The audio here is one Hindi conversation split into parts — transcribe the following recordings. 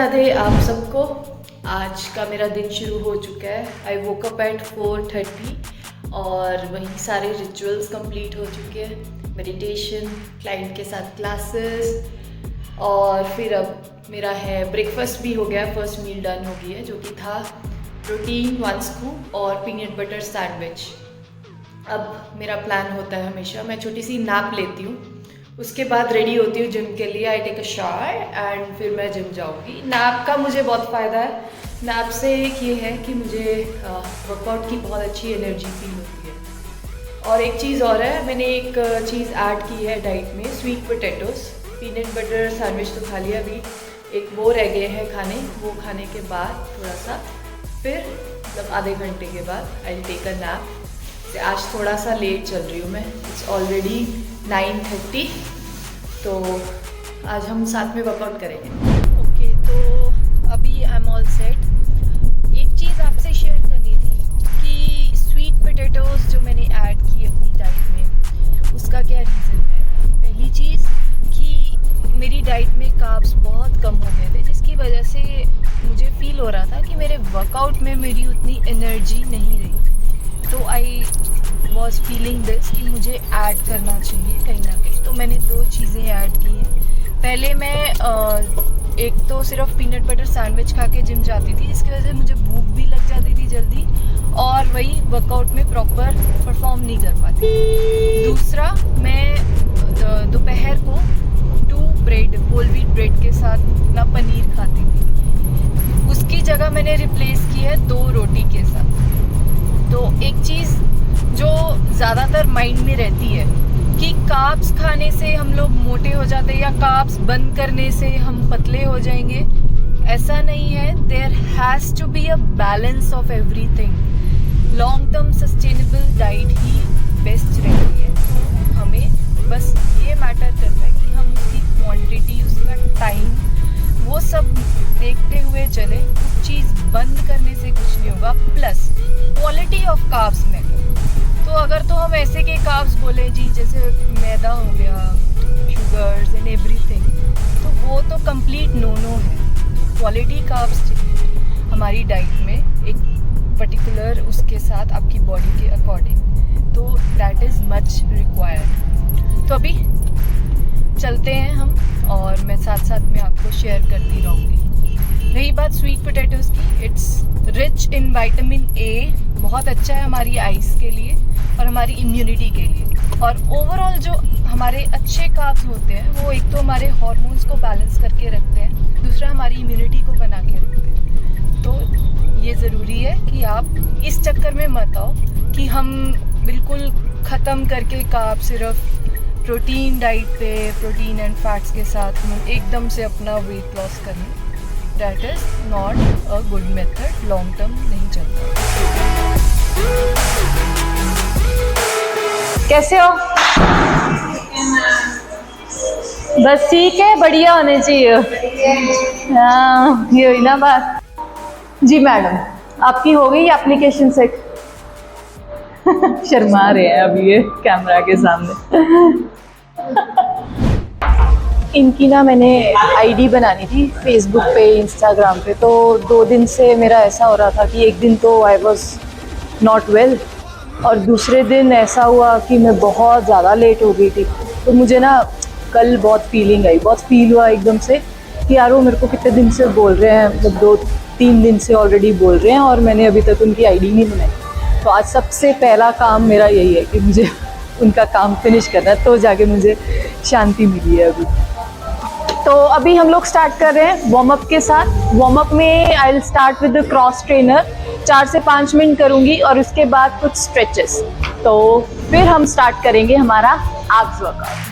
राधे आप सबको। आज का मेरा दिन शुरू हो चुका है। आई वोक अप एट 4:30 और वहीं सारे रिचुअल्स कंप्लीट हो चुके हैं। मेडिटेशन, क्लाइंट के साथ क्लासेस और फिर अब मेरा है ब्रेकफास्ट भी हो गया। फर्स्ट मील डन हो गई है जो कि था प्रोटीन 1 स्कूप और पीनट बटर सैंडविच। अब मेरा प्लान होता है हमेशा मैं छोटी सी नैप लेती हूँ, उसके बाद रेडी होती हूँ जिम के लिए। I take a shower and फिर मैं जिम जाऊँगी। नैप का मुझे बहुत फ़ायदा है। नैप से एक ये है कि मुझे वर्कआउट की बहुत अच्छी एनर्जी फील होती है। और एक चीज़ और है, मैंने एक चीज़ ऐड की है डाइट में, sweet potatoes. Peanut butter sandwich तो खा लिया, अभी एक वो रह गए हैं खाने। वो खाने के बाद थोड़ा सा फिर मतलब आधे घंटे के बाद आई टेक अ नैप। आज थोड़ा सा लेट चल रही हूँ मैं, इट्स ऑलरेडी 9:30, तो आज हम साथ में वर्कआउट करेंगे। ओके, तो अभी आई एम ऑल सेट। एक चीज़ आपसे शेयर करनी थी कि स्वीट पोटैटोज़ जो मैंने ऐड की अपनी डाइट में, उसका क्या रीज़न है। पहली चीज़ कि मेरी डाइट में कार्ब्स बहुत कम हो गए थे, जिसकी वजह से मुझे फील हो रहा था कि मेरे वर्कआउट में मेरी उतनी एनर्जी नहीं रही। तो आई वॉज फीलिंग दिस कि मुझे ऐड करना चाहिए कहीं ना कहीं। तो मैंने 2 चीज़ें ऐड की हैं। पहले मैं एक तो सिर्फ पीनट बटर सैंडविच खा के जिम जाती थी, जिसकी वजह से मुझे भूख भी लग जाती थी जल्दी और वही वर्कआउट में प्रॉपर परफॉर्म नहीं कर पाती। दूसरा, मैं दोपहर को 2 ब्रेड, होल व्हीट ब्रेड के साथ अपना पनीर खाती थी। उसकी जगह मैंने रिप्लेस की है 2 रोटी के साथ। तो एक चीज़ जो ज़्यादातर माइंड में रहती है कि कार्ब्स खाने से हम लोग मोटे हो जाते हैं या कार्ब्स बंद करने से हम पतले हो जाएंगे, ऐसा नहीं है। There has to be a balance of everything. Long term sustainable diet ही बेस्ट रहती है। तो हमें बस ये मैटर करता है कि हम उसकी क्वांटिटी, उसका टाइम, वो सब देखते हुए चले। कुछ चीज़ बंद करने से कुछ नहीं होगा। प्लस क्वालिटी ऑफ कार्ब्स में तो अगर तो हम ऐसे के कार्ब्स बोले जी, जैसे मैदा हो गया, शुगर्स एंड एवरीथिंग, तो वो तो कंप्लीट नो है। क्वालिटी कार्ब्स चाहिए हमारी डाइट में, एक पर्टिकुलर उसके साथ आपकी बॉडी के अकॉर्डिंग, तो दैट इज़ मच रिक्वायर्ड। तो अभी चलते हैं हम और मैं साथ साथ में आपको शेयर करती रहूँगी। रही बात स्वीट पोटैटोज़ की, it's rich in vitamin A, बहुत अच्छा है हमारी आइज़ के लिए और हमारी इम्यूनिटी के लिए। और ओवरऑल जो हमारे अच्छे कार्ब्स होते हैं वो एक तो हमारे हार्मोन्स को बैलेंस करके रखते हैं, दूसरा हमारी इम्यूनिटी को बना के रखते हैं। तो ये ज़रूरी है कि आप इस चक्कर में मत आओ कि हम बिल्कुल ख़त्म करके कार्ब सिर्फ प्रोटीन डाइट पे, प्रोटीन एंड फैट्स के साथ हम एकदम से अपना वेट लॉस करें। That is not a good method, long term नहीं चलता। कैसे हो? बस ठीक है, बढ़िया होने चाहिए। हाँ, ये हुई ना बात। जी मैडम, आपकी हो गई एप्लीकेशन सेट? शर्मा रहे हैं अभी ये कैमरा के सामने। इनकी ना मैंने आईडी बनानी थी फेसबुक पे, इंस्टाग्राम पे। तो 2 दिन से मेरा ऐसा हो रहा था कि एक दिन तो आई वॉज नॉट वेल और दूसरे दिन ऐसा हुआ कि मैं बहुत ज़्यादा लेट हो गई थी। तो मुझे ना कल बहुत फीलिंग आई, बहुत फील हुआ एकदम से कि यार वो मेरे को कितने दिन से बोल रहे हैं, मतलब 2-3 दिन से ऑलरेडी बोल रहे हैं और मैंने अभी तक उनकी आईडी नहीं बनाई। तो आज सबसे पहला काम मेरा यही है कि मुझे उनका काम फिनिश करना है, तो जाके मुझे शांति मिली है अभी। तो अभी हम लोग स्टार्ट कर रहे हैं वार्म अप के साथ। वार्म अप में I will start with the cross trainer, 4 से 5 मिनट करूंगी और उसके बाद कुछ स्ट्रेचेस। तो फिर हम स्टार्ट करेंगे हमारा abs workout.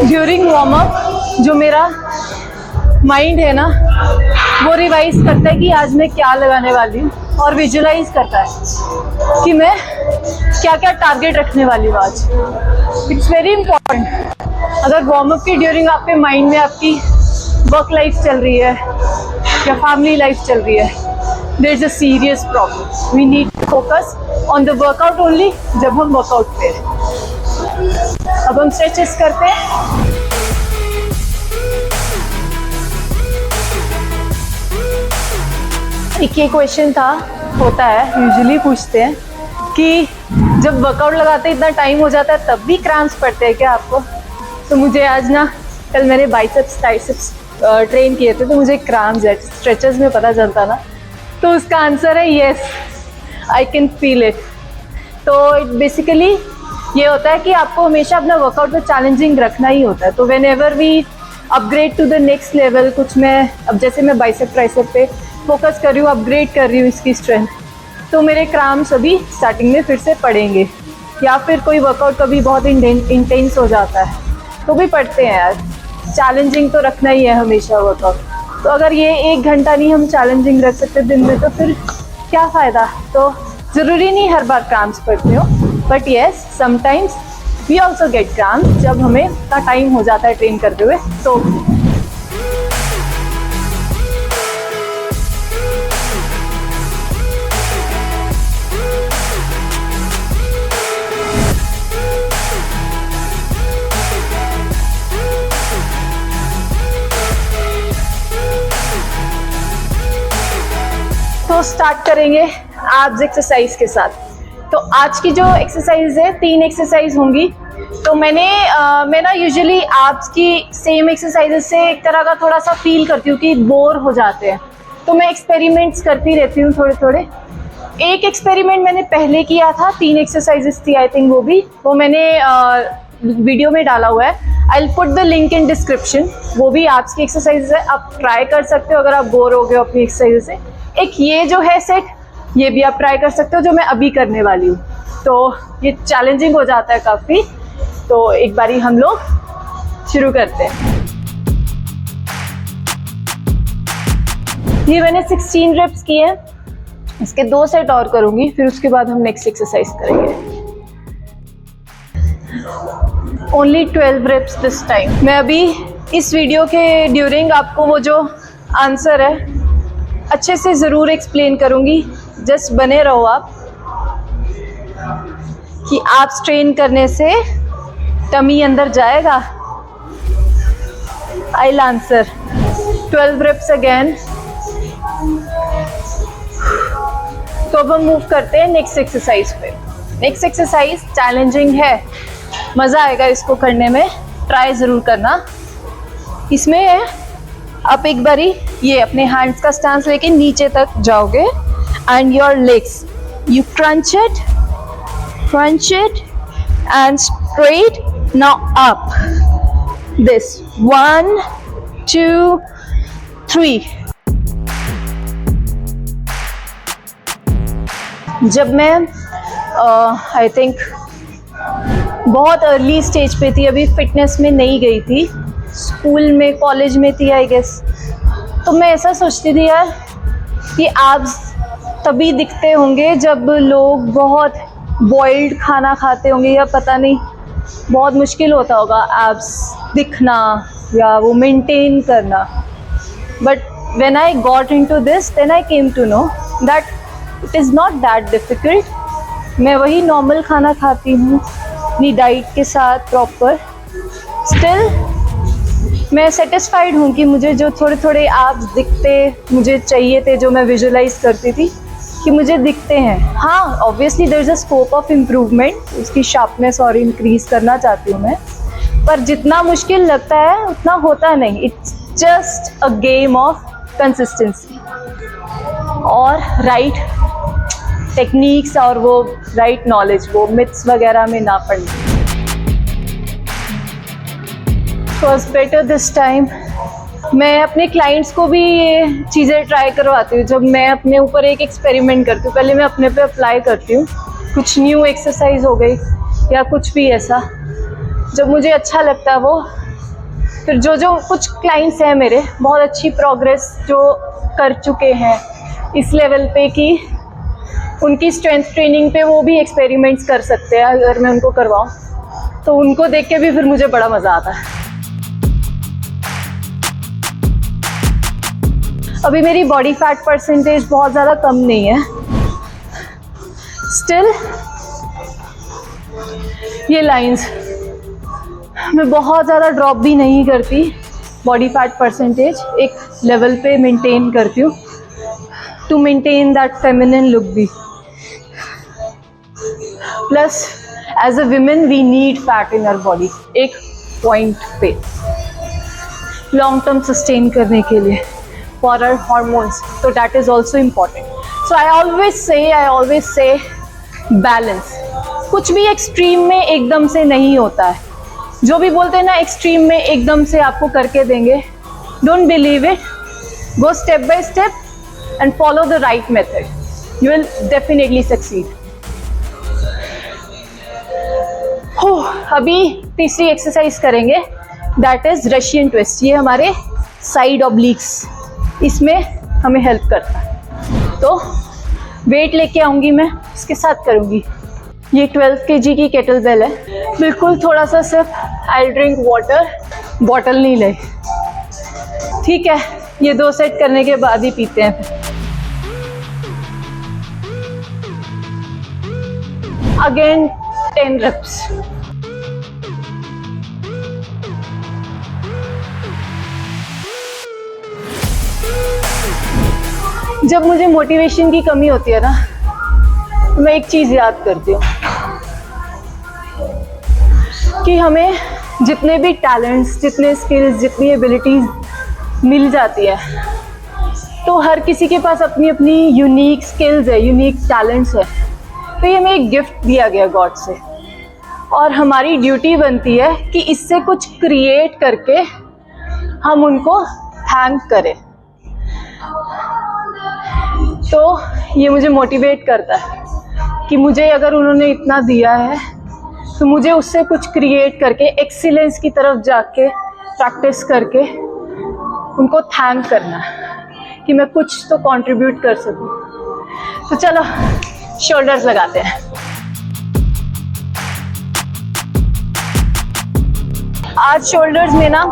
During warm up जो मेरा माइंड है ना, वो रिवाइज करता है कि आज मैं क्या लगाने वाली हूँ और विजुलाइज करता है कि मैं क्या क्या टारगेट रखने वाली हूँ आज। It's very important. अगर वार्म अप के ड्यूरिंग आपके माइंड में आपकी वर्क लाइफ चल रही है या फैमिली लाइफ चल रही है, there is a serious problem. We need to focus on the workout only जब हम वर्कआउट करें। अब हम स्ट्रेचेस करते हैं। एक ये क्वेश्चन होता है, यूजुअली पूछते हैं कि जब वर्कआउट लगाते इतना टाइम हो जाता है तब भी क्रैम्प्स पड़ते हैं क्या आपको? तो मुझे आज ना, कल मैंने बाइसेप्स ट्राइसेप्स ट्रेन किए थे तो मुझे क्रैम्प्स है, स्ट्रेचेस में पता चलता ना, तो उसका आंसर है yes, I can feel it. तो बेसिकली ये होता है कि आपको हमेशा अपना वर्कआउट में चैलेंजिंग रखना ही होता है। तो whenever we upgrade to the next level, कुछ मैं अब जैसे मैं बाइसेप ट्राइसेप पे फोकस कर रही हूँ, अपग्रेड कर रही हूँ इसकी स्ट्रेंथ, तो मेरे क्रैम्प्स अभी स्टार्टिंग में फिर से पड़ेंगे, या फिर कोई वर्कआउट कभी बहुत इंटेंस हो जाता है तो भी पड़ते हैं यार। चैलेंजिंग तो रखना ही है हमेशा वर्कआउट। तो अगर ये 1 घंटा नहीं हम चैलेंजिंग रख सकते दिन में तो फिर क्या फ़ायदा? तो ज़रूरी नहीं हर बार क्रैम्प्स पड़ते हो, but yes sometimes we also get cramps जब हमें इतना टाइम हो जाता है ट्रेन करते हुए। तो स्टार्ट करेंगे एब्स एक्सरसाइज के साथ। तो आज की जो एक्सरसाइज है 3 एक्सरसाइज होंगी। तो मैं ना यूजुअली एब्स की सेम एक्सरसाइजेस से एक तरह का थोड़ा सा फील करती हूँ कि बोर हो जाते हैं, तो मैं एक्सपेरिमेंट्स करती रहती हूँ थोड़े थोड़े। एक एक्सपेरिमेंट मैंने पहले किया था, 3 एक्सरसाइजेस थी आई थिंक, वो मैंने वीडियो में डाला हुआ है। I will put the link in description. वो भी एब्स की एक्सरसाइज है, आप ट्राई कर सकते हो अगर आप बोर हो गए हो अपनी एक्सरसाइज से। एक ये जो है सेट, ये भी आप ट्राई कर सकते हो जो मैं अभी करने वाली हूँ। तो ये चैलेंजिंग हो जाता है काफ़ी। तो एक बारी हम लोग शुरू करते हैं। ये मैंने 16 रेप्स किए हैं, इसके 2 सेट और करूँगी, फिर उसके बाद हम नेक्स्ट एक्सरसाइज करेंगे। Only 12 reps this time. मैं अभी इस वीडियो के ड्यूरिंग आपको वो जो आंसर है अच्छे से ज़रूर एक्सप्लेन करूँगी, जस्ट बने रहो आप कि आप स्ट्रेन करने से टमी अंदर जाएगा। I will answer 12 reps again. तो अब हम मूव करते हैं नेक्स्ट एक्सरसाइज पे। नेक्स्ट एक्सरसाइज चैलेंजिंग है, मज़ा आएगा इसको करने में, ट्राई ज़रूर करना। इसमें आप एक बारी ये अपने हैंड्स का स्टांस लेके नीचे तक जाओगे and your legs you crunch it and straight. Now up this 1 2 3। जब मैं आई थिंक बहुत अर्ली स्टेज पे थी, अभी फिटनेस में नहीं गई थी, स्कूल में कॉलेज में थी आई गेस, तो मैं ऐसा सोचती थी यार कि एब्स तभी दिखते होंगे जब लोग बहुत बॉइल्ड खाना खाते होंगे, या पता नहीं बहुत मुश्किल होता होगा एब्स दिखना या वो मेंटेन करना। But when I got into this then I came to know that it is not that difficult. मैं वही नॉर्मल खाना खाती हूँ अपनी डाइट के साथ प्रॉपर, स्टिल मैं सेटिस्फाइड हूँ कि मुझे जो थोड़े थोड़े एब्स दिखते मुझे चाहिए थे, जो मैं विजुलाइज करती थी कि मुझे दिखते हैं। हाँ obviously there is a scope of improvement, उसकी शार्पनेस और इंक्रीज़ करना चाहती हूँ मैं, पर जितना मुश्किल लगता है उतना होता नहीं। It's just a game of consistency और राइट टेक्निक्स और वो राइट नॉलेज, वो मिथ्स वगैरह में ना पड़ना। Was better this time. मैं अपने क्लाइंट्स को भी ये चीज़ें ट्राई करवाती हूँ। जब मैं अपने ऊपर एक एक्सपेरिमेंट करती हूँ, पहले मैं अपने पे अप्लाई करती हूँ, कुछ न्यू एक्सरसाइज हो गई या कुछ भी ऐसा, जब मुझे अच्छा लगता है वो, फिर जो कुछ क्लाइंट्स हैं मेरे बहुत अच्छी प्रोग्रेस जो कर चुके हैं इस लेवल पे कि उनकी स्ट्रेंथ ट्रेनिंग पे वो भी एक्सपेरिमेंट्स कर सकते हैं अगर मैं उनको करवाऊँ, तो उनको देख के भी फिर मुझे बड़ा मज़ा आता है। अभी मेरी बॉडी फैट परसेंटेज बहुत ज़्यादा कम नहीं है, स्टिल ये लाइंस मैं बहुत ज़्यादा ड्रॉप भी नहीं करती, बॉडी फैट परसेंटेज एक लेवल पे मेंटेन करती हूँ। to maintain that feminine look भी. Plus as a women we need fat in our body एक point पे long term sustain करने के लिए for our hormones, so that is also important. So I always say balance. कुछ भी एक्सट्रीम में एकदम से नहीं होता है. जो भी बोलते हैं ना एक्सट्रीम में एकदम से आपको करके देंगे, don't believe it. Go step by step and follow the right method. You will definitely succeed. अभी तीसरी एक्सरसाइज करेंगे, दैट इज रशियन ट्विस्ट. ये हमारे साइड ऑब्लिक्स, इसमें हमें हेल्प करता है. तो वेट लेके आऊंगी मैं, इसके साथ करूंगी. ये 12 kg की केटल बेल है. बिल्कुल थोड़ा सा सिर्फ आई ड्रिंक वाटर, बॉटल नहीं ले. ठीक है, ये 2 सेट करने के बाद ही पीते हैं. Again 10 reps. जब मुझे मोटिवेशन की कमी होती है ना, तो मैं एक चीज याद करती हूँ कि हमें जितने भी टैलेंट्स, जितने स्किल्स, जितनी एबिलिटीज मिल जाती है, तो हर किसी के पास अपनी अपनी यूनिक स्किल्स है, यूनिक टैलेंट्स है. तो ये हमें एक गिफ्ट दिया गया गॉड से, और हमारी ड्यूटी बनती है कि इससे कुछ क्रिएट करके हम उनको थैंक करें. तो ये मुझे मोटिवेट करता है कि मुझे अगर उन्होंने इतना दिया है तो मुझे उससे कुछ क्रिएट करके एक्सीलेंस की तरफ जाके प्रैक्टिस करके उनको थैंक करना है कि मैं कुछ तो कंट्रीब्यूट कर सकूं. तो चलो शोल्डर्स लगाते हैं. आज शोल्डर्स में ना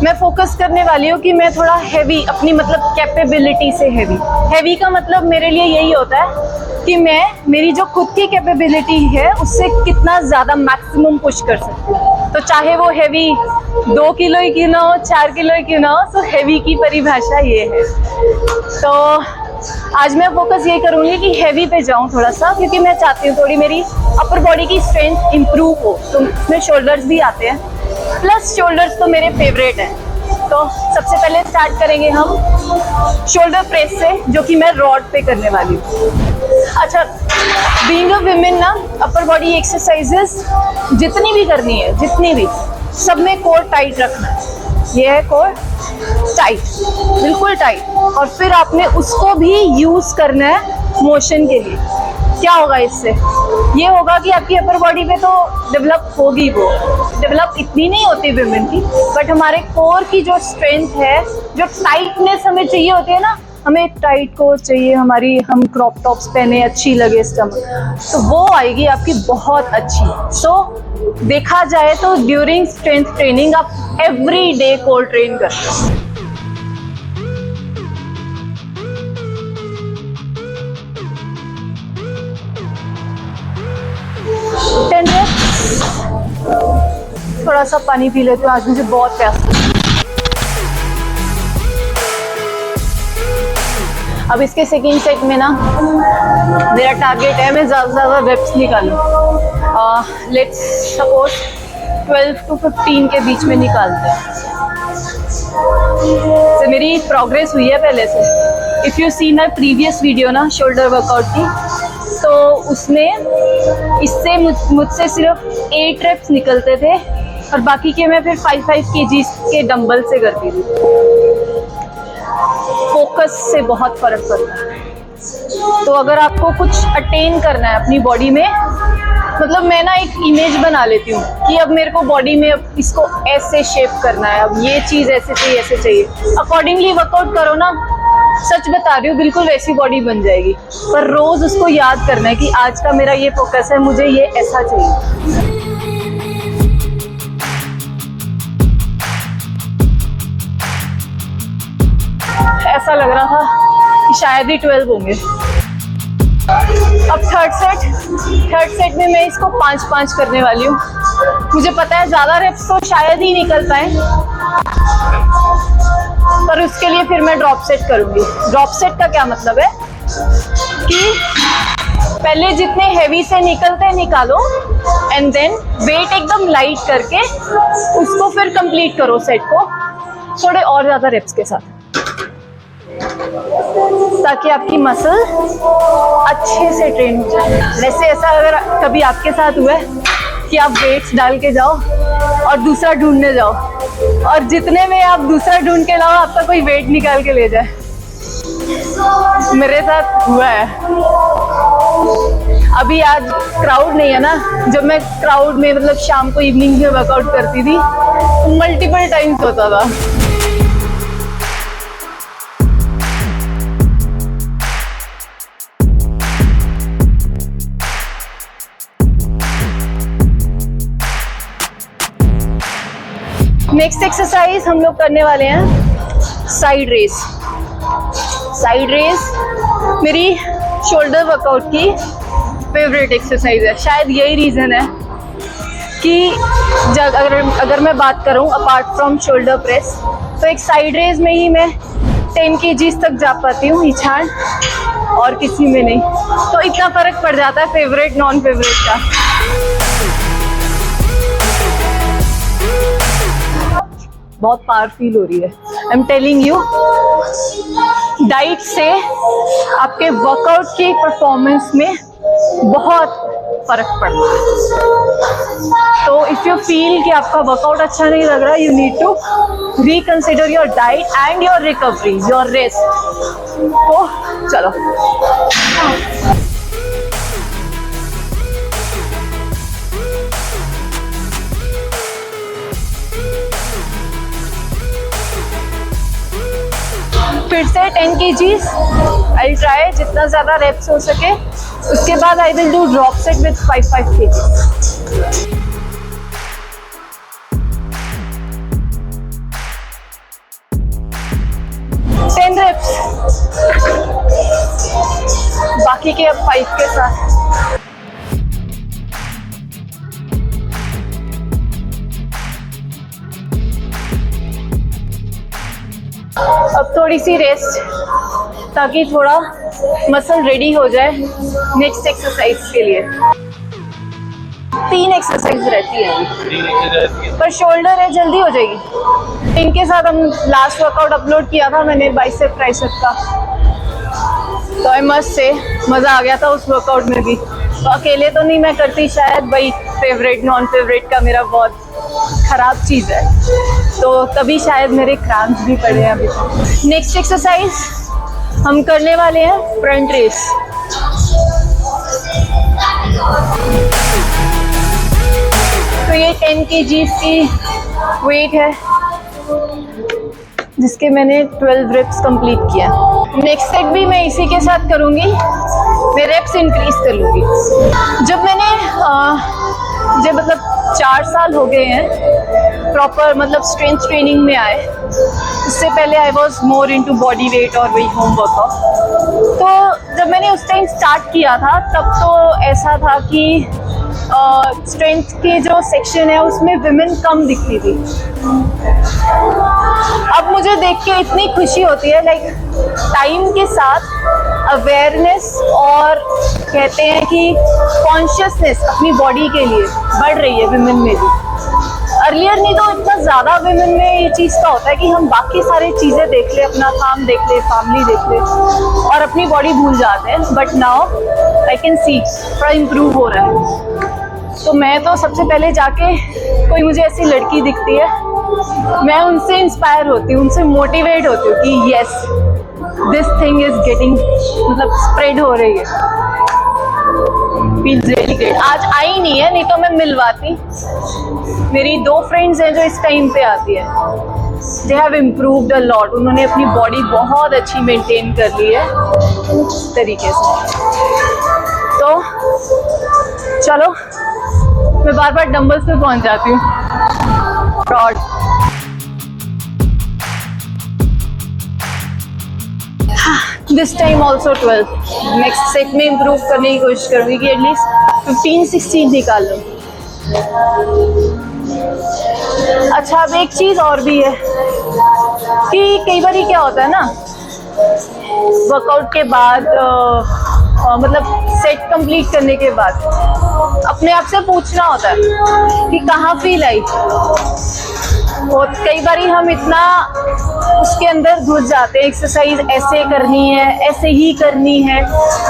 मैं फोकस करने वाली हूँ कि मैं थोड़ा हैवी, अपनी मतलब कैपेबिलिटी से हैवी का मतलब मेरे लिए यही होता है कि मैं मेरी जो खुद की कैपेबिलिटी है उससे कितना ज़्यादा मैक्सिमम पुश कर सकती हूँ. तो चाहे वो हैवी 2 किलो ही क्यों ना हो, 4 किलो ही क्यों ना हो, तो हैवी की परिभाषा ये है. तो आज मैं फोकस ये करूँगी कि हैवी पे जाऊँ थोड़ा सा, क्योंकि मैं चाहती हूँ थोड़ी मेरी अपर बॉडी की स्ट्रेंथ इम्प्रूव हो. तो इसमें शोल्डर्स भी आते हैं, प्लस शोल्डर्स तो मेरे फेवरेट हैं. तो सबसे पहले स्टार्ट करेंगे हम शोल्डर प्रेस से, जो कि मैं रॉड पे करने वाली हूँ. अच्छा, बीइंग अ विमेन ना, अपर बॉडी एक्सरसाइजेस जितनी भी करनी है, जितनी भी, सब में कोर टाइट रखना है. ये है कोर टाइट, बिल्कुल टाइट. और फिर आपने उसको भी यूज करना है मोशन के लिए. क्या होगा इससे? ये होगा कि आपकी अपर बॉडी पे तो डेवलप होगी, वो डेवलप इतनी नहीं होती विमेन की, बट हमारे कोर की जो स्ट्रेंथ है, जो टाइटनेस हमें चाहिए होती है ना, हमें टाइट कोर चाहिए, हमारी हम क्रॉप टॉप्स पहने अच्छी लगे स्टमक, तो वो आएगी आपकी बहुत अच्छी. सो देखा जाए तो ड्यूरिंग स्ट्रेंथ ट्रेनिंग आप एवरी डे कोर ट्रेन करते हो. थोड़ा सा पानी पी लेती हूँ, आज मुझे बहुत प्यास लगी. अब इसके सेकेंड सेट में ना मेरा टारगेट है मैं ज़्यादा से ज़्यादा रेप्स निकालूँ. लेट्स सपोज 12 to 15 के बीच में निकालते हैं. तो मेरी प्रोग्रेस हुई है पहले से. If you see my previous video ना शोल्डर वर्कआउट की, तो उसमें इससे मुझसे सिर्फ 8 रेप्स निकलते थे, और बाकी के मैं फिर 5 kg के डंबल से करती थी. फोकस से बहुत फर्क पड़ता है. तो अगर आपको कुछ अटेन करना है अपनी बॉडी में, मतलब मैं ना एक इमेज बना लेती हूँ कि अब मेरे को बॉडी में अब इसको ऐसे शेप करना है, अब ये चीज़ ऐसे चाहिए, ऐसे चाहिए, अकॉर्डिंगली वर्कआउट करो ना. सच बता रही हूँ, बिल्कुल वैसी बॉडी बन जाएगी. पर रोज उसको याद करना है कि आज का मेरा ये फोकस है, मुझे ये ऐसा चाहिए. ऐसा लग रहा था कि शायद ही 12 होंगे. अब थर्ड सेट में मैं इसको 5-5 करने वाली हूँ. मुझे पता है ज़्यादा रेप्स तो शायद ही निकल पाए, पर उसके लिए फिर मैं ड्रॉप सेट करूँगी। ड्रॉप सेट का क्या मतलब है कि पहले जितने हेवी से निकलते हैं निकालो, एंड देन वेट एकदम लाइट करके उसको फिर कंप्लीट करो सेट को थोड़े और ज़्यादा रेप्स के साथ, ताकि आपकी मसल अच्छे से ट्रेन हो जाए। वैसे ऐसा अगर कभी आपके साथ हुआ है कि आप वेट्स डाल के जाओ और दूसरा ढूंढने जाओ, और जितने में आप दूसरा ढूंढ के लाओ आपका कोई वेट निकाल के ले जाए, मेरे साथ हुआ है। अभी आज क्राउड नहीं है ना, जब मैं क्राउड में मतलब शाम को इवनिंग में वर्कआउट करती थी मल्टीपल टाइम्स होता था। नेक्स्ट एक्सरसाइज हम लोग करने वाले हैं साइड रेस। साइड रेस मेरी शोल्डर वर्कआउट की फेवरेट एक्सरसाइज है। शायद यही रीज़न है कि अगर मैं बात करूं अपार्ट फ्रॉम शोल्डर प्रेस, तो एक साइड रेस में ही मैं 10 kg तक जा पाती हूँ ईच हैंड, और किसी में नहीं। तो इतना फ़र्क पड़ जाता है फेवरेट नॉन फेवरेट का। बहुत पावर फील हो रही है। I am telling you, diet से आपके वर्कआउट की परफॉर्मेंस में बहुत फर्क पड़ता है। तो इफ यू फील कि आपका वर्कआउट अच्छा नहीं लग रहा, you need to reconsider your diet and your recovery, your rest. तो चलो, फिर से 10 kgs आई ट्राई, जितना ज़्यादा रेप्स हो सके। उसके बाद I will do drop set with 5 kgs। reps, बाकी के अब 5 के साथ। अब थोड़ी सी रेस्ट, ताकि थोड़ा मसल रेडी हो जाए नेक्स्ट एक्सरसाइज के लिए। 3 एक्सरसाइज रहती है, पर शोल्डर है जल्दी हो जाएगी। इनके साथ हम लास्ट वर्कआउट अपलोड किया था मैंने बाइसेप ट्राइसेप का, तो आई मस्ट से मज़ा आ गया था उस वर्कआउट में भी। तो अकेले तो नहीं मैं करती, शायद भाई फेवरेट नॉन फेवरेट का मेरा बहुत ख़राब चीज़ है, तो तभी शायद मेरे क्रैम्प्स भी पड़े हैं अभी। नेक्स्ट एक्सरसाइज हम करने वाले हैं फ्रंट रेस। तो ये 10 kg की वेट है, जिसके मैंने 12 रेप्स कंप्लीट किया। नेक्स्ट सेट भी मैं इसी के साथ करूँगी, मैं रेप्स इंक्रीज कर लूँगी। जब मैंने जब मतलब 4 साल हो गए हैं प्रॉपर मतलब स्ट्रेंथ ट्रेनिंग में आए, उससे पहले I was more into body weight और वही होम वर्कआउट। तो जब मैंने उस टाइम स्टार्ट किया था, तब तो ऐसा था कि स्ट्रेंथ के जो सेक्शन है उसमें विमेन कम दिखती थी। अब मुझे देख के इतनी खुशी होती है, लाइक टाइम के साथ अवेयरनेस और कहते हैं कि कॉन्शियसनेस अपनी बॉडी के लिए बढ़ रही है विमेन में भी। अर्लियर नहीं तो इतना ज़्यादा विमेन में ये चीज़ का होता है कि हम बाकी सारी चीज़ें देख ले, अपना काम देख ले, फैमिली देख ले और अपनी बॉडी भूल जाते हैं। But now I can see थोड़ा इम्प्रूव हो रहा है। तो मैं तो सबसे पहले जाके कोई मुझे ऐसी लड़की दिखती है, मैं उनसे इंस्पायर होती हूँ, उनसे मोटिवेट होती हूँ कि yes this thing is getting मतलब स्प्रेड हो रही है। Feels really great. आज आई नहीं है, नहीं तो मैं मिलवाती। मेरी 2 फ्रेंड्स हैं जो इस टाइम पे आती है, they have improved a lot. उन्होंने अपनी बॉडी बहुत अच्छी मेंटेन कर ली है इस तरीके से। तो चलो, मैं बार बार डंबल्स पे पहुंच जाती हूँ। Fraud. This time also 12। Next set में इम्प्रूव करने की कोशिश करूँगी कि एटलीस्ट 15-16 निकाल लूँ। अच्छा, अब एक चीज़ और भी है, कि कई बार क्या होता है ना, वर्कआउट के बाद मतलब सेट कंप्लीट करने के बाद अपने आप से पूछना होता है कि कहाँ फील आई। और कई बार हम इतना उसके अंदर घुस जाते हैं, एक्सरसाइज ऐसे करनी है, ऐसे ही करनी है,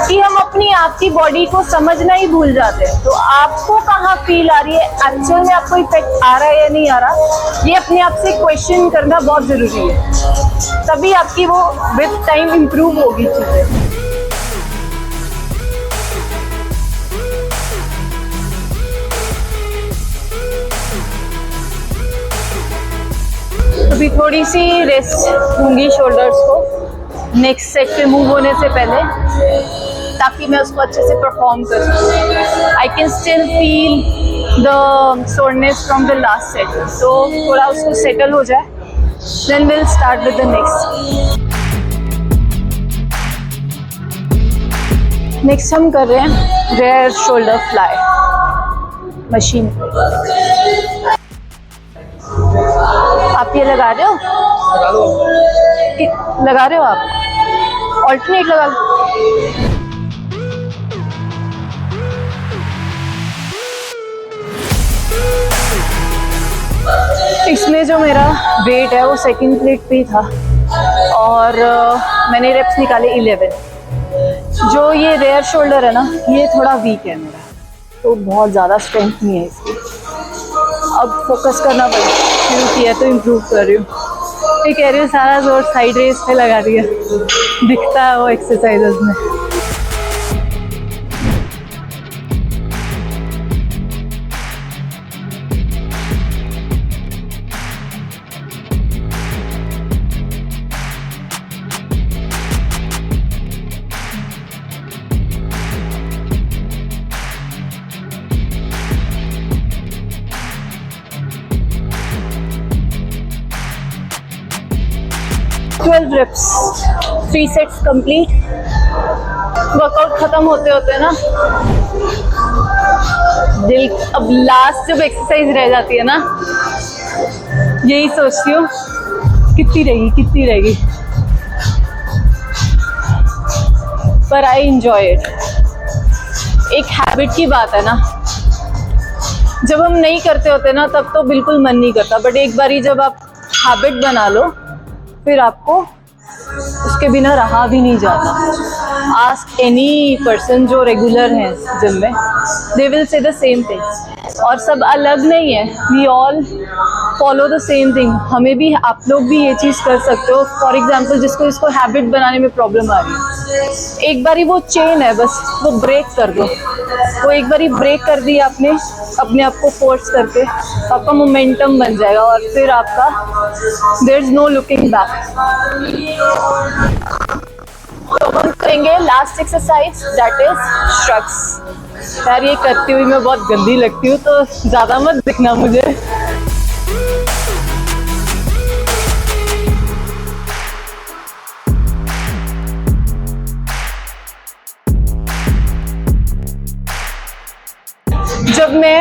कि हम अपनी आप की बॉडी को समझना ही भूल जाते हैं। तो आपको कहाँ फील आ रही है, एक्चुअल में आपको इफेक्ट आ रहा है या नहीं आ रहा, ये अपने आप से क्वेश्चन करना बहुत जरूरी है। तभी आपकी वो विद टाइम इम्प्रूव होगी चीजें। अभी थोड़ी सी रेस्ट दूंगी शोल्डर्स को नेक्स्ट सेट पे मूव होने से पहले, ताकि मैं उसको अच्छे से परफॉर्म कर सकूँ। I can still feel the soreness from the last set, तो थोड़ा उसको सेटल हो जाए, then will start with the next हम कर रहे हैं रेयर शोल्डर फ्लाई मशीन। आप ये लगा रहे हो? लगा रहे हो आप? ऑल्टरनेट लगा लो। इसमें जो मेरा वेट है वो सेकंड प्लेट पे ही था और मैंने रेप्स निकाले 11। जो ये रेयर शोल्डर है ना, ये थोड़ा वीक है मेरा, तो बहुत ज़्यादा स्ट्रेंथ नहीं है इसकी। अब फोकस करना पड़ेगा, शुरू किया तो इम्प्रूव कर रही हूँ। ये कह रही हूँ सारा जोर साइड रेस पे लगा दिया, दिखता है वो एक्सरसाइजेस में। 12 reps, 3 sets complete। वर्कआउट खत्म होते होते ना दिल, अब लास्ट जब एक्सरसाइज रह जाती है ना, यही सोचती हूँ कितनी रहेगी, पर आई एंजॉय इट। एक हैबिट की बात है ना, जब हम नहीं करते होते ना तब तो बिल्कुल मन नहीं करता, बट एक बारी जब आप हैबिट बना लो फिर आपको उसके बिना रहा भी नहीं जाता। आस्क एनी पर्सन जो रेगुलर हैं जिम में, they will say the same thing. और सब अलग नहीं है, we all follow the same thing. हमें भी, आप लोग भी ये चीज़ कर सकते हो। फॉर एग्जाम्पल, जिसको इसको हैबिट बनाने में प्रॉब्लम आ रही है, एक बारी वो चेन है, बस वो ब्रेक कर दो। वो एक बारी ब्रेक कर दी आपने अपने आप को फोर्स करके, आपका मोमेंटम बन जाएगा और फिर आपका there is no looking back. तो हम करेंगे last exercise, that is shrugs. यार ये करती हुई मैं बहुत गंदी लगती हूँ, तो ज़्यादा मत दिखना मुझे। जब मैं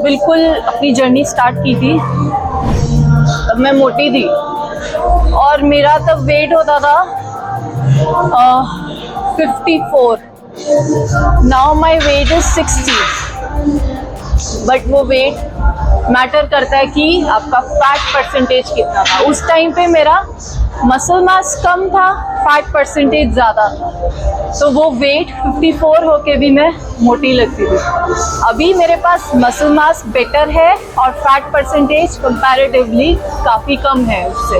बिल्कुल अपनी जर्नी स्टार्ट की थी तब मैं मोटी थी और मेरा तब वेट होता था 54। Now my weight is 60। But वो वेट मैटर करता है कि आपका फैट परसेंटेज कितना था। उस टाइम पे मेरा मसल मास कम था, फैट परसेंटेज ज़्यादा था, तो वो वेट 54 होके भी मैं मोटी लगती थी। अभी मेरे पास मसल मास बेटर है और फैट परसेंटेज कंपैरेटिवली काफ़ी कम है उससे,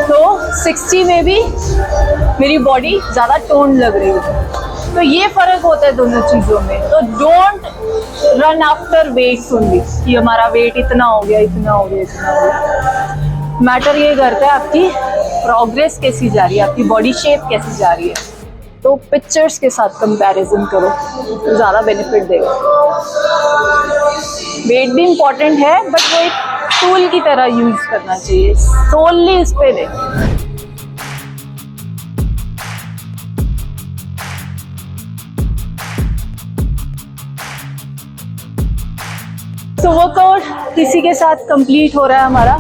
तो 60 में भी मेरी बॉडी ज़्यादा टोन लग रही है। तो ये फ़र्क होता है दोनों चीज़ों में। तो don't run after weight only कि हमारा वेट इतना हो गया। मैटर ये करता है आपकी प्रोग्रेस कैसी जा रही है, आपकी बॉडी शेप कैसी जा रही है। तो पिक्चर्स के साथ कंपैरिजन करो तो ज़्यादा बेनिफिट देगा। वेट भी इम्पॉर्टेंट है, बट वो एक टूल की तरह यूज़ करना चाहिए, सोनली इस पे नहीं। तो वर्कआउट किसी के साथ कंप्लीट हो रहा है हमारा।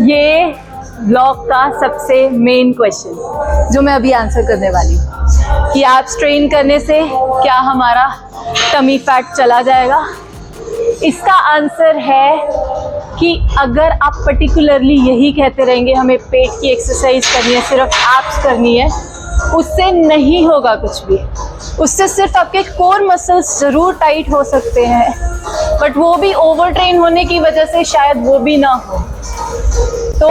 ये ब्लॉग का सबसे मेन क्वेश्चन जो मैं अभी आंसर करने वाली हूँ कि आप स्ट्रेन करने से क्या हमारा टमी फैट चला जाएगा। इसका आंसर है कि अगर आप पर्टिकुलरली यही कहते रहेंगे हमें पेट की एक्सरसाइज करनी है, सिर्फ एब्स करनी है, उससे नहीं होगा कुछ भी। उससे सिर्फ आपके कोर मसल्स ज़रूर टाइट हो सकते हैं, बट वो भी ओवर ट्रेन होने की वजह से शायद वो भी ना हो। तो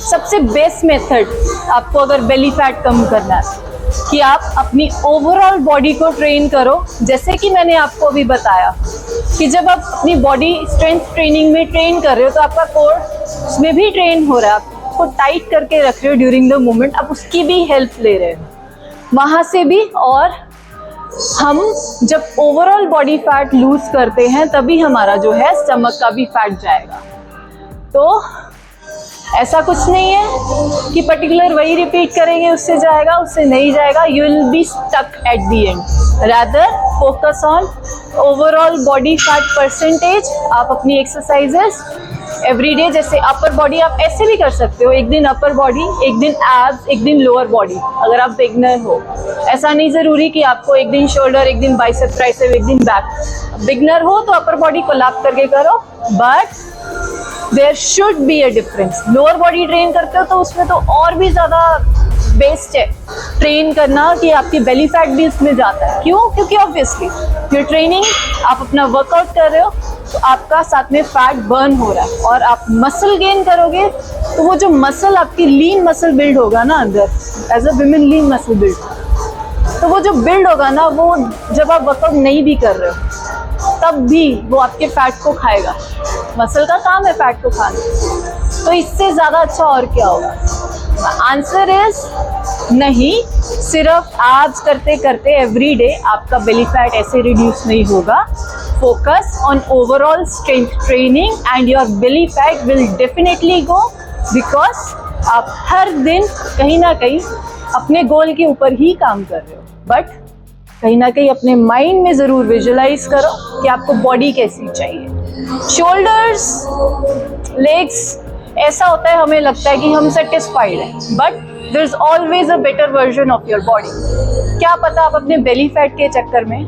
सबसे बेस्ट मेथड आपको अगर बेली फैट कम करना है कि आप अपनी ओवरऑल बॉडी को ट्रेन करो। जैसे कि मैंने आपको अभी बताया कि जब आप अपनी बॉडी स्ट्रेंथ ट्रेनिंग में ट्रेन कर रहे हो तो आपका कोर उसमें भी ट्रेन हो रहा है, आपको टाइट करके रख रहे हो ड्यूरिंग द मूवमेंट, आप उसकी भी हेल्प ले रहे हो वहाँ से भी। और हम जब ओवरऑल बॉडी फैट लूज करते हैं तभी हमारा जो है स्टमक का भी फैट जाएगा। तो ऐसा कुछ नहीं है कि पर्टिकुलर वही रिपीट करेंगे उससे जाएगा, उससे नहीं जाएगा। You will be stuck at the end. Rather focus on overall body fat percentage. आप अपनी एक्सरसाइजेस एवरी डे, जैसे अपर बॉडी आप ऐसे भी कर सकते हो, एक दिन अपर बॉडी, एक दिन एब्स, एक दिन लोअर बॉडी। अगर आप बिगनर हो, ऐसा नहीं ज़रूरी कि आपको एक दिन शोल्डर, एक दिन बाइसेप ट्राइसेप, एक दिन बैक। बिगनर हो तो अपर बॉडी कोलैप्स करके करो, but there should be a difference. Lower body train करते हो तो उसमें तो और भी ज़्यादा बेस्ट है ट्रेन करना कि आपकी बेली फैट भी इसमें जाता है। क्यों? क्योंकि ऑब्वियसली योर ट्रेनिंग, आप अपना वर्कआउट कर रहे हो तो आपका साथ में फैट बर्न हो रहा है, और आप मसल गेन करोगे तो वो जो मसल आपकी लीन मसल बिल्ड होगा ना अंदर, as a women lean muscle build, तो वो जो बिल्ड होगा ना, वो जब आप वर्कआउट नहीं भी कर रहे हो तब भी वो आपके फैट को खाएगा। मसल का काम है फैट को खाना, तो इससे ज़्यादा अच्छा और क्या होगा? आंसर इज नहीं। सिर्फ एब्स करते करते एवरी डे आपका बेली फैट ऐसे रिड्यूस नहीं होगा। Focus on overall strength training and your belly fat will definitely go, because आप हर दिन कहीं ना कहीं अपने गोल के ऊपर ही काम कर रहे हो, बट कहीं ना कहीं अपने माइंड में ज़रूर विजुलाइज करो कि आपको बॉडी कैसी चाहिए। शोल्डर्स, लेग्स, ऐसा होता है हमें लगता है कि हम सेटिस्फाइड हैं, but there is always a better version of your body. क्या पता आप अपने बेली फैट के चक्कर में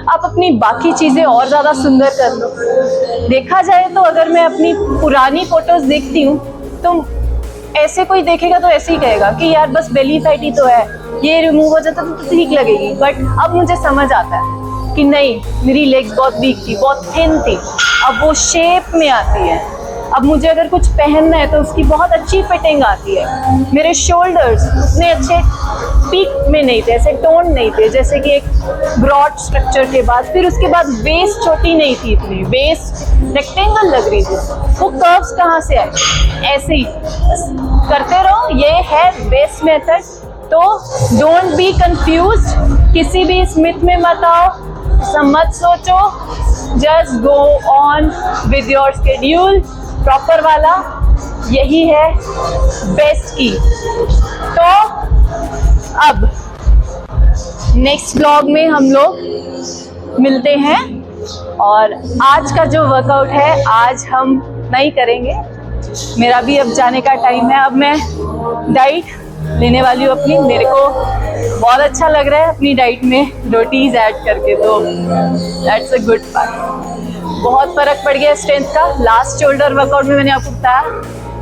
आप अपनी बाकी चीज़ें और ज़्यादा सुंदर कर लो। देखा जाए तो अगर मैं अपनी पुरानी फोटोज देखती हूँ तो ऐसे कोई देखेगा तो ऐसे ही कहेगा कि यार बस बेली फैट ही तो है, ये रिमूव हो जाता तो ठीक लगेगी। बट अब मुझे समझ आता है कि नहीं, मेरी लेग्स बहुत वीक थी, बहुत थिन थी, अब वो शेप में आती है। अब मुझे अगर कुछ पहनना है तो उसकी बहुत अच्छी फिटिंग आती है। मेरे शोल्डर्स उतने अच्छे पीक में नहीं थे, ऐसे टोन नहीं थे, जैसे कि एक ब्रॉड स्ट्रक्चर के बाद, फिर उसके बाद वेस्ट छोटी नहीं थी इतनी, वेस्ट रेक्टेंगल लग रही थी। वो कर्व्स कहाँ से आए? ऐसे ही करते रहो, ये है बेस्ट मेथड। तो डोंट बी कंफ्यूज्ड, किसी भी स्मिथ में मत आओ, ऐसा मत सोचो, just go on with your schedule proper वाला, यही है बेस्ट की। तो अब नेक्स्ट ब्लॉग में हम लोग मिलते हैं, और आज का जो वर्कआउट है आज हम नहीं करेंगे, मेरा भी अब जाने का टाइम है। अब मैं डाइट लेने वाली हूँ अपनी, मेरे को बहुत अच्छा लग रहा है अपनी डाइट में रोटीज ऐड करके, तो दैट्स अ गुड पार्ट। बहुत फ़र्क पड़ गया स्ट्रेंथ का। लास्ट शोल्डर वर्कआउट में मैंने आपको बताया,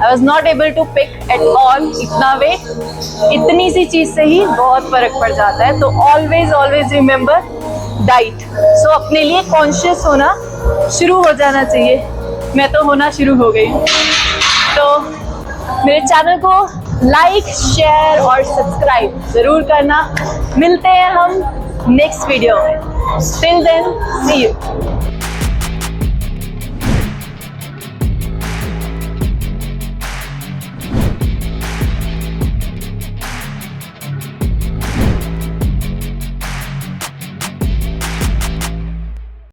I was not able to pick at all इतना वेट। इतनी सी चीज़ से ही बहुत फ़र्क पड़ जाता है। तो ऑलवेज रिमेंबर डाइट। सो अपने लिए कॉन्शियस होना शुरू हो जाना चाहिए। मैं तो होना शुरू हो गई। तो मेरे चैनल को लाइक, शेयर और सब्सक्राइब ज़रूर करना। मिलते हैं हम नेक्स्ट वीडियो में। Till then, see you.